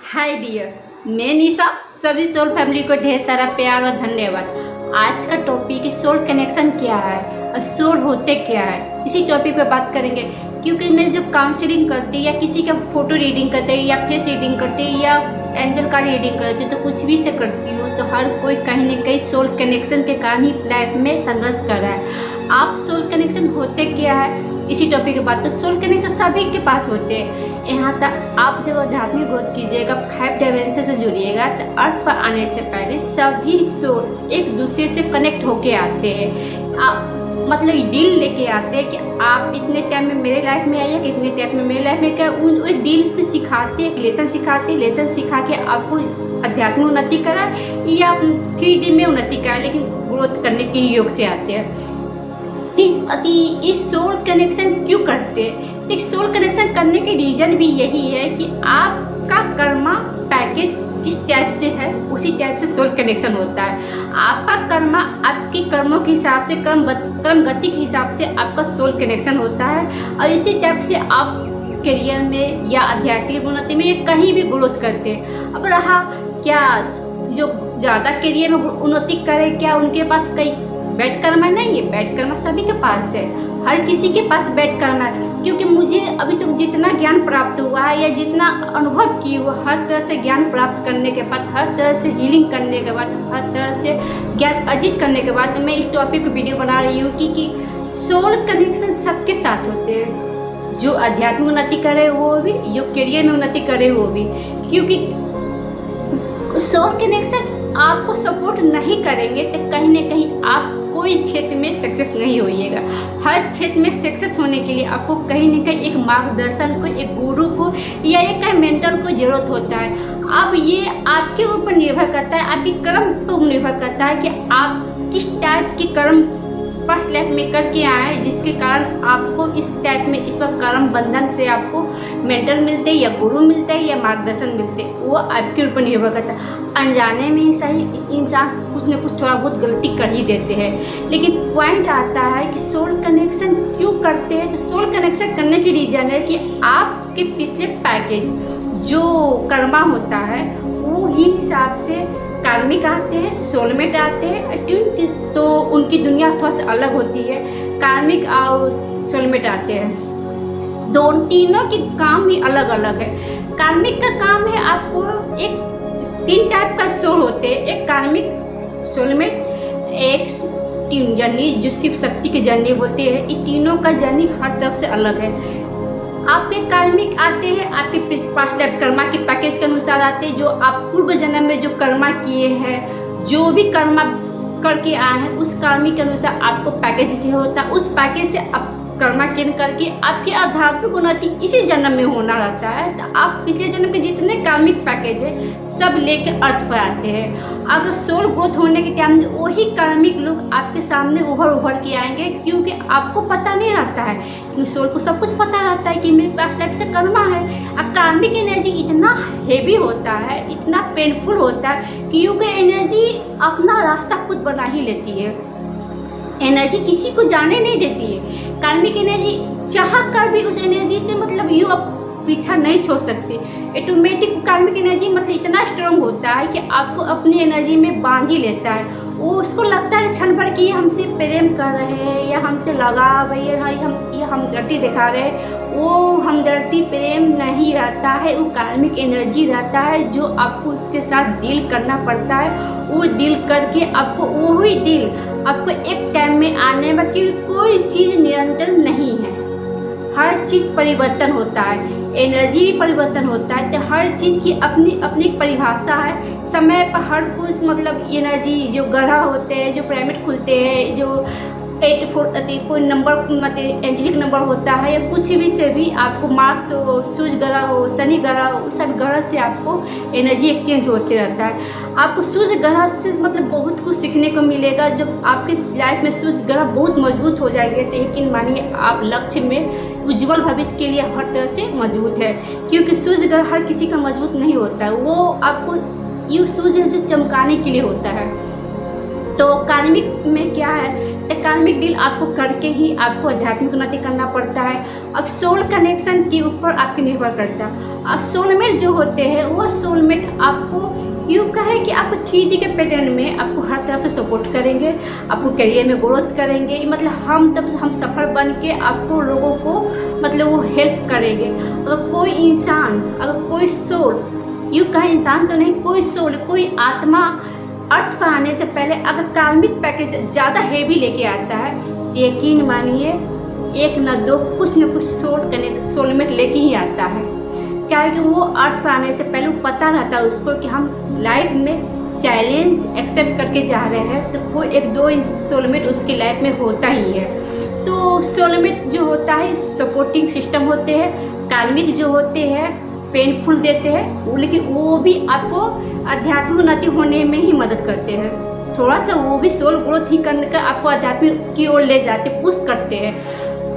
Hi dear, मैं निशा। सभी soul family को ढेर सारा प्यार और धन्यवाद। आज का टॉपिक है सोल कनेक्शन क्या है और सोल होते क्या है, इसी टॉपिक पे बात करेंगे। क्योंकि मैं जब काउंसलिंग करती या किसी का फोटो रीडिंग करते या फेस रीडिंग करते या एंजल का रीडिंग करती तो कुछ भी से करती हूँ तो हर कोई कहीं न कहीं सोल कनेक्शन के कारण ही लाइफ में संघर्ष कर रहा है। आप सोल कनेक्शन होते क्या है, इसी टॉपिक की बात। तो सोल कनेक्शन सभी के पास होते हैं। यहाँ तक आप जब आध्यात्मिक ग्रोथ कीजिएगा, 5 डायमेंशन से जुड़िएगा तो अर्थ पर आने से पहले सभी सोल एक दूसरे से कनेक्ट होके आते हैं। आप मतलब डील लेके आते हैं कि आप इतने टाइम में मेरे लाइफ में आइए, कितने टाइम में मेरे लाइफ में क्या उन एक डील से सिखाते हैं, एक लेसन सिखाते हैं। लेसन सिखा के आपको आध्यात्मिक उन्नति कराए या 3D में उन्नति कराए, लेकिन ग्रोथ करने के योग से आते हैं। इस सोल कनेक्शन क्यों करते हैं? तो सोल कनेक्शन करने के रीज़न भी यही है कि आपका कर्मा पैकेज जिस टाइप से है उसी टाइप से सोल कनेक्शन होता है। आपका कर्मा आपकी कर्मों के हिसाब से कर्म गति के हिसाब से आपका सोल कनेक्शन होता है और इसी टाइप से आप करियर में या आध्यात्मिक उन्नति में या कहीं भी ग्रोथ करते हैं। अब रहा क्या जो ज़्यादा करियर में उन्नति करे, क्या उनके पास कई बैड कर्मा नहीं है? बैड कर्मा सभी के पास है, हर किसी के पास बैड कर्मा है। क्योंकि मुझे अभी तक जितना ज्ञान प्राप्त हुआ है या जितना अनुभव की हुआ, हर तरह से ज्ञान प्राप्त करने के बाद, हर तरह से हीलिंग करने के बाद, हर तरह से ज्ञान अर्जित करने के बाद मैं इस टॉपिक पर वीडियो बना रही हूँ कि सोल कनेक्शन सबके साथ होते हैं। जो आध्यात्मिक उन्नति करे वो भी, जो करियर में उन्नति करे वो भी। क्योंकि सोल कनेक्शन आपको सपोर्ट नहीं करेंगे तो कहीं ना कहीं आप कोई क्षेत्र में सक्सेस नहीं होइएगा। हर क्षेत्र में सक्सेस होने के लिए आपको कहीं ना कहीं एक मार्गदर्शन को, एक गुरु को या एक मेंटर को जरूरत होता है। अब ये आपके ऊपर निर्भर करता है, आपकी कर्म पर निर्भर करता है कि आप किस टाइप की कर्म पास्ट लाइफ में करके आए जिसके कारण आपको इस टाइप में इस वक्त कर्म बंधन से आपको मेंटर मिलते या गुरु मिलते हैं या मार्गदर्शन मिलते, वो आपके ऊपर निर्भर करता है। अनजाने में ही सही इंसान कुछ न कुछ थोड़ा बहुत गलती कर ही देते हैं। लेकिन पॉइंट आता है कि सोल कनेक्शन क्यों करते हैं? तो सोल कनेक्शन करने की रीज़न है कि आपके पिछले पैकेज जो कर्मा होता है वो ही हिसाब से कार्मिक आते हैं, सोलमेट आते हैं। तो उनकी दुनिया थोड़ा सा अलग होती है। कार्मिक और सोलमेट आते हैं, तीनों के काम ही अलग अलग है। कार्मिक का काम है आपको एक 3 टाइप का सोल होते हैं, एक कार्मिक, सोलमेट, एक तीन जर्नी जो शिव शक्ति की जर्नी होती है। इन तीनों का जर्नी हर तरफ से अलग है। आपके कार्मिक आते हैं आपके पास्ट लाइफ कर्मा के पैकेज के अनुसार आते हैं, जो आप पूर्व जन्म में जो कर्मा किए हैं, जो भी कर्मा करके आए हैं उस कर्मी के अनुसार आपको पैकेज जो होता है, उस पैकेज से आप कर्मा केन करके आपकी आध्यात्मिक उन्नति इसी जन्म में होना रहता है। तो आप पिछले जन्म के जितने कार्मिक पैकेज है सब लेके अर्थ पर आते हैं। अगर सोल ग्रोथ होने के टाइम में वही कार्मिक लोग आपके सामने उभर के आएंगे, क्योंकि आपको पता नहीं रहता है। क्योंकि सोल को सब कुछ पता रहता है कि मेरे पास लाइफ से कर्मा है। अब कार्मिक एनर्जी इतना हेवी होता है, इतना पेनफुल होता है, क्योंकि एनर्जी अपना रास्ता खुद बना ही लेती है। एनर्जी किसी को जाने नहीं देती है। कार्मिक एनर्जी चाह कर भी उस एनर्जी से मतलब यू अब पीछा नहीं छोड़ सकते। ऑटोमेटिक कार्मिक एनर्जी मतलब इतना स्ट्रांग होता है कि आपको अपनी एनर्जी में बांध ही लेता है। वो उसको लगता है क्षण भर कि ये हमसे प्रेम कर रहे हैं या हमसे लगाव है या ये हमदर्दी दिखा रहे हैं। वो हमदर्दी प्रेम नहीं रहता है, वो कार्मिक एनर्जी रहता है जो आपको उसके साथ डील करना पड़ता है। वो डील करके आपको वही डील आपको एक टाइम में आने में, क्योंकि कोई चीज़ निरंतर नहीं है, हर चीज़ परिवर्तन होता है, एनर्जी भी परिवर्तन होता है। तो हर चीज़ की अपनी अपनी परिभाषा है। समय पर हर कुछ मतलब एनर्जी जो ग्रह होते हैं, जो प्लैनेट खुलते हैं, जो 84 कोई नंबर मतलब एंजेलिक नंबर होता है या कुछ भी से भी आपको मार्क्स हो, सूर्य ग्रह हो, शनि ग्रह हो, उस सब ग्रह से आपको एनर्जी एक्सचेंज होते रहता है। आपको सूर्य ग्रह से मतलब बहुत कुछ सीखने को मिलेगा। जब आपके लाइफ में सूर्य ग्रह बहुत मजबूत हो जाएंगे तो यकीन मानिए आप लक्ष्य में उज्जवल भविष्य के लिए हर तरह से मजबूत है। क्योंकि सूर्य ग्रह हर किसी का मजबूत नहीं होता है, वो आपको ये सूर्य जो चमकाने के लिए होता है। तो कार्मिक में क्या है, कार्मिक डील आपको करके ही आपको आध्यात्मिक उन्नति करना पड़ता है। अब सोल कनेक्शन के ऊपर आपके निर्भर करता है। अब सोलमेट जो होते हैं वो सोलमेट आपको यूँ कहे कि आपको 3D के पैटर्न में आपको हर तरफ से सपोर्ट करेंगे, आपको करियर में ग्रोथ करेंगे, मतलब हम सफल बन के आपको लोगों को मतलब वो हेल्प करेंगे। अगर कोई इंसान, अगर कोई सोल, यूँ कहे इंसान तो नहीं, कोई सोल, कोई आत्मा अर्थ पर आने से पहले अगर कार्मिक पैकेज ज़्यादा हेवी लेके आता है, यकीन मानिए एक न दो कुछ न कुछ सोलमेट लेके ही आता है। क्या है कि वो अर्थ पर आने से पहले वो पता रहता है उसको कि हम लाइफ में चैलेंज एक्सेप्ट करके जा रहे हैं, तो कोई एक दो सोलमेट उसकी लाइफ में होता ही है। तो सोलमेट जो होता है सपोर्टिंग सिस्टम होते हैं, कार्मिक जो होते हैं पेनफुल देते हैं, लेकिन वो भी आपको आध्यात्मिक उन्नति होने में ही मदद करते हैं। थोड़ा सा वो भी सोल ग्रोथ ही करने का आपको आध्यात्मिक की ओर ले जाते, पुश करते हैं।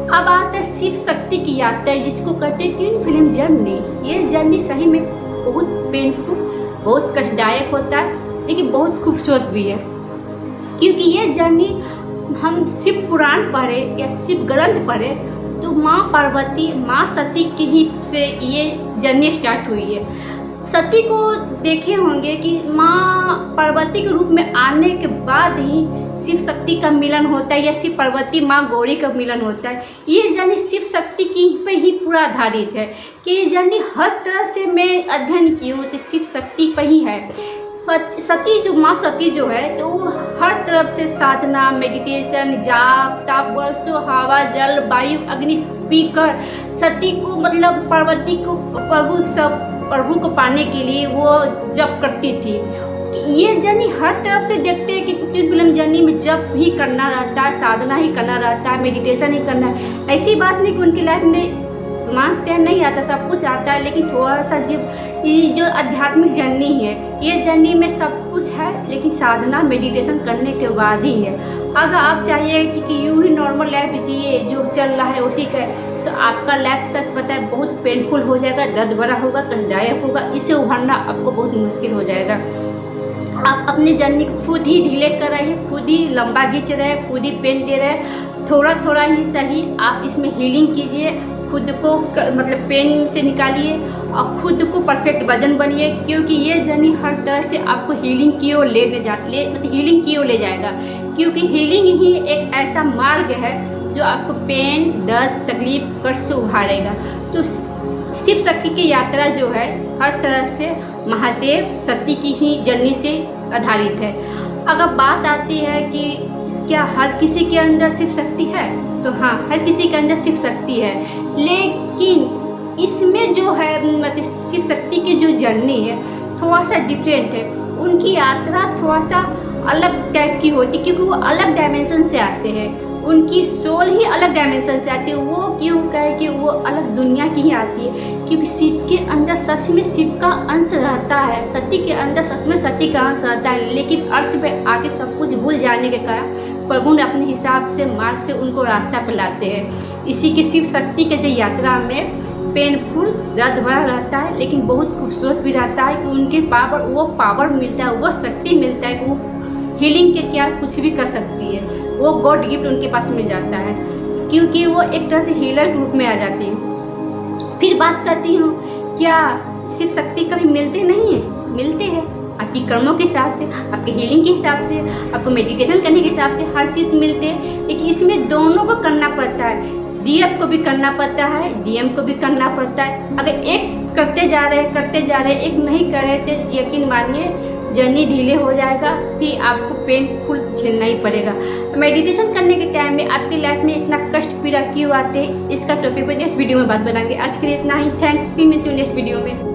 अब आता है शिव शक्ति की यात्रा, जिसको कहते हैं ट्विन फ्लेम जर्नी। ये जर्नी सही में बहुत पेनफुल, बहुत कष्टदायक होता है, लेकिन बहुत खूबसूरत भी है। क्योंकि ये जर्नी हम शिव पुराण पढ़े या शिव ग्रंथ पढ़े तो माँ पार्वती, माँ सती की ही से ये जर्नी स्टार्ट हुई है। सती को देखे होंगे कि माँ पार्वती के रूप में आने के बाद ही शिव शक्ति का मिलन होता है, या शिव पार्वती माँ गौरी का मिलन होता है। ये जर्नी शिव शक्ति की पे ही पूरा आधारित है कि ये जर्नी हर तरह से मैं अध्ययन की हूँ तो शिव शक्ति पर ही है। पर सती जो माँ सती जो है तो वो हर तरफ से साधना, मेडिटेशन, जाप, ताप, वर्षो, हवा, जल, वायु, अग्नि पीकर सती को मतलब पार्वती को प्रभु को पाने के लिए वो जप करती थी। ये जर्नी हर तरफ से देखते हैं कि ट्विन फ्लेम जर्नी में जप भी करना रहता है, साधना ही करना रहता है, मेडिटेशन ही करना है। ऐसी बात नहीं कि उनकी लाइफ में रोमांस प्यार नहीं आता, सब कुछ आता है, लेकिन थोड़ा सा ये जो आध्यात्मिक जर्नी है, ये जर्नी में सब कुछ है, लेकिन साधना मेडिटेशन करने के बाद ही है। अगर आप चाहिए कि यूँ ही नॉर्मल लाइफ जिए जो चल रहा है उसी का, तो आपका लाइफ सच पता है बहुत पेनफुल हो जाएगा, दर्द भरा होगा, कष्टदायक होगा, इससे उभरना आपको बहुत मुश्किल हो जाएगा। आप अपनी जर्नी को खुद ही डिले कर रहे हैं, खुद ही लंबा खींच रहे हैं, खुद ही पेन दे रहे हैं। थोड़ा थोड़ा ही सही आप इसमें हीलिंग कीजिए, खुद को मतलब पेन से निकालिए और खुद को परफेक्ट वजन बनिए, क्योंकि ये जर्नी हर तरह से आपको हीलिंग की ओर हीलिंग की ओर ले जाएगा। क्योंकि हीलिंग ही एक ऐसा मार्ग है जो आपको पेन, दर्द, तकलीफ, कष्ट से उभारेगा। तो शिव शक्ति की यात्रा जो है हर तरह से महादेव सती की ही जर्नी से आधारित है। अगर बात आती है कि क्या हर किसी के अंदर शिव शक्ति है, तो हाँ, हर किसी के अंदर शिव शक्ति है, लेकिन इसमें जो है मतलब शिव शक्ति की जो जर्नी है थोड़ा सा डिफरेंट है। उनकी यात्रा थोड़ा सा अलग टाइप की होती है, क्योंकि वो अलग डायमेंशन से आते हैं, उनकी सोल ही अलग डायमेंशन से आती है। वो क्यों कहे कि वो अलग दुनिया की ही आती है, क्योंकि शिव के अंदर सच में शिव का अंश रहता है, सती के अंदर सच में सती का अंश रहता है, लेकिन अर्थ में आगे सब कुछ भूल जाने के कारण प्रभु ने अपने हिसाब से मार्ग से उनको रास्ता पे लाते हैं। इसी की शिव शक्ति के जो यात्रा में पेनफुल, दर्द भरा रहता है, लेकिन बहुत खूबसूरत भी रहता है कि उनके वो पावर मिलता है, वो शक्ति मिलता है कि वो हीलिंग के क्या कुछ भी कर सकती है। वो गॉड गिफ्ट उनके पास मिल जाता है, क्योंकि वो एक तरह से हीलर के रूप में आ जाती है। फिर बात करती हूँ, क्या शिव शक्ति कभी मिलते नहीं है? मिलते हैं, आपकी कर्मों के हिसाब से, आपके हीलिंग के हिसाब से, आपको मेडिटेशन करने के हिसाब से हर चीज़ मिलते हैं। लेकिन इसमें दोनों को करना पड़ता है, डीएफ को भी करना पड़ता है, डीएम को भी करना पड़ता है। अगर एक करते जा रहे हैं, एक नहीं कर रहे तो यकीन मानिए जर्नी डिले हो जाएगा, फिर आपको पेनफुल झेलना ही पड़ेगा। मेडिटेशन करने के टाइम में आपकी लाइफ में इतना कष्ट पीड़ा क्यों आते हैं, इसका टॉपिक पर नेक्स्ट वीडियो में बात बनाएंगे। आज के लिए इतना ही, थैंक्स, फिर मिलती हूँ नेक्स्ट वीडियो में।